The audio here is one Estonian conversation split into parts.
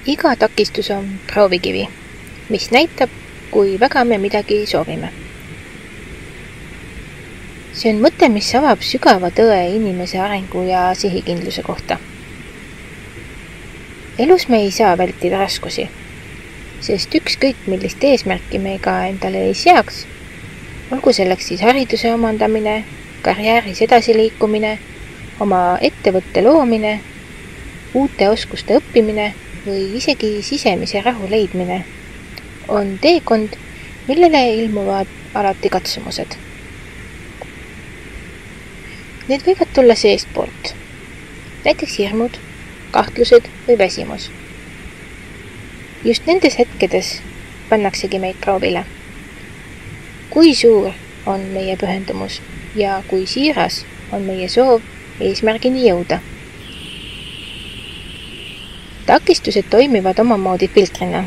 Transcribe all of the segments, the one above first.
Iga takistus on proovikivi, mis näitab, kui väga me midagi soovime. See on mõte, mis avab sügava tõe inimese arengu ja sihikindluse kohta. Elus me ei saa vältida raskusi, sest ükskõik millist eesmärki me ka endale ei seaks, olgu selleks siis hariduse omandamine, karjääris edasiliikumine, oma ettevõtte loomine, uute oskuste õppimine või isegi sisemise rahu leidmine, on teekond, millele ilmuvad alati katsumused. Need võivad tulla seestpoolt, näiteks hirmud, kahtlused või väsimus. Just nendes hetkedes pannaksegi meid proovile. Kui suur on meie pühendumus ja kui siiras on meie soov eesmärgini jõuda. Takistused toimivad omamoodi filtrina,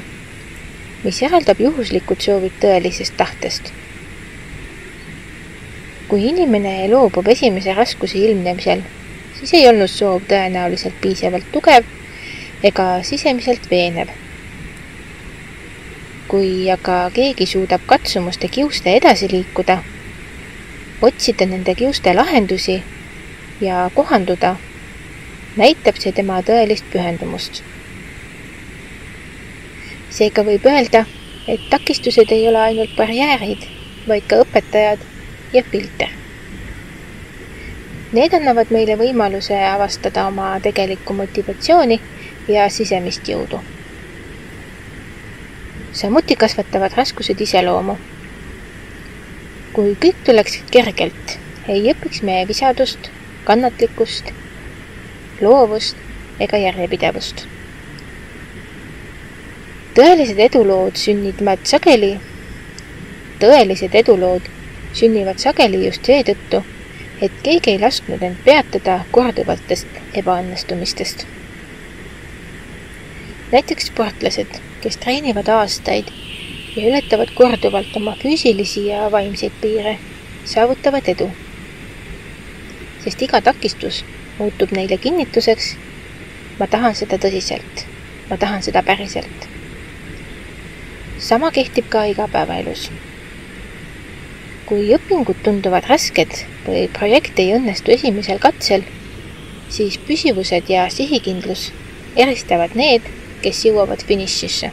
mis eraldab juhuslikud soovid tõelisest tahtest. Kui inimene loobub esimese raskuse ilmnemisel, siis ei olnud soov tõenäoliselt piisavalt tugev ega sisemiselt veenev. Kui aga keegi suudab katsumuste kiuste edasi liikuda, otsida nende kiuste lahendusi ja kohanduda, näitab see tema tõelist pühendumust. Seega võib öelda, et takistused ei ole ainult barjäärid, vaid ka õpetajad ja filter. Need annavad meile võimaluse avastada oma tegelikku motivatsiooni ja sisemist jõudu. Samuti kasvatavad raskused iseloomu. Kui kõik tuleks kergelt, ei õpiks me visadust, kannatlikkust, loovust ega järjepidevust. Tõelised edulood sünnivad sageli just seetõttu, et keegi ei lasknud end peatada korduvatest ebaõnnestumistest. Näiteks sportlased, kes treenivad aastaid ja ületavad korduvalt oma füüsilisi ja vaimseid piire, saavutavad edu. Sest iga takistus muutub neile kinnituseks, ma tahan seda tõsiselt, ma tahan seda päriselt. Sama kehtib ka igapäevaelus. Kui õpingud tunduvad rasked või projekt ei õnnestu esimesel katsel, siis püsivused ja sihikindlus eristavad need, kes jõuavad finišisse.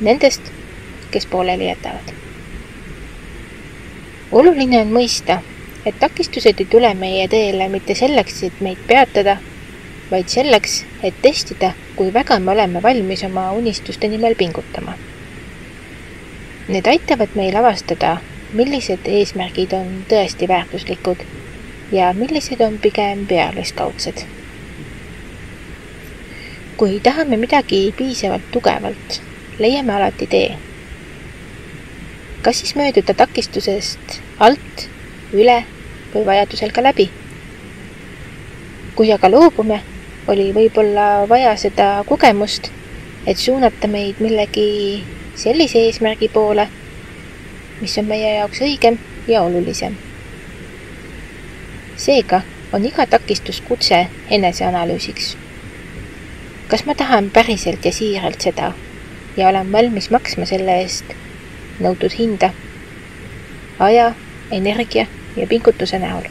Nendest, kes pooleli jätavad. Oluline on mõista, et takistused ei tule meie teele mitte selleks, et meid peatada, vaid selleks, et testida, kui väga me oleme valmis oma unistuste nimel pingutama. Need aitavad meil avastada, millised eesmärgid on tõesti väärtuslikud ja millised on pigem pealiskaudsed. Kui tahame midagi piisavalt tugevalt, leiame alati tee. Kas siis mööduda takistusest alt, üle või vajadusel ka läbi? Kui aga loobume, oli võib-olla vaja seda kogemust, et suunata meid millegi sellise eesmärgi poole, mis on meie jaoks õigem ja olulisem. Seega on iga takistus kutse eneseanalüüsiks. Kas ma tahan päriselt ja siiralt seda ja olen valmis maksma selle eest nõutud hinda, aja, energia ja pingutuse näol?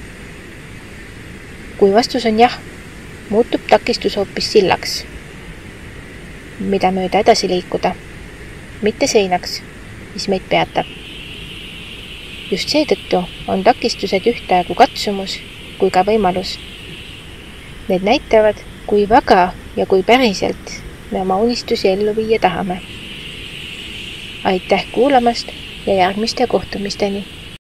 Kui vastus on jah, muutub takistus hoopis sillaks, mida mööda edasi liikuda, mitte seinaks, mis meid peatab. Just seetõttu on takistused ühtaegu katsumus kui ka võimalus. Need näitavad, kui väga ja kui päriselt me oma unistusi ellu viia tahame. Aitäh kuulamast ja järgmiste kohtumisteni!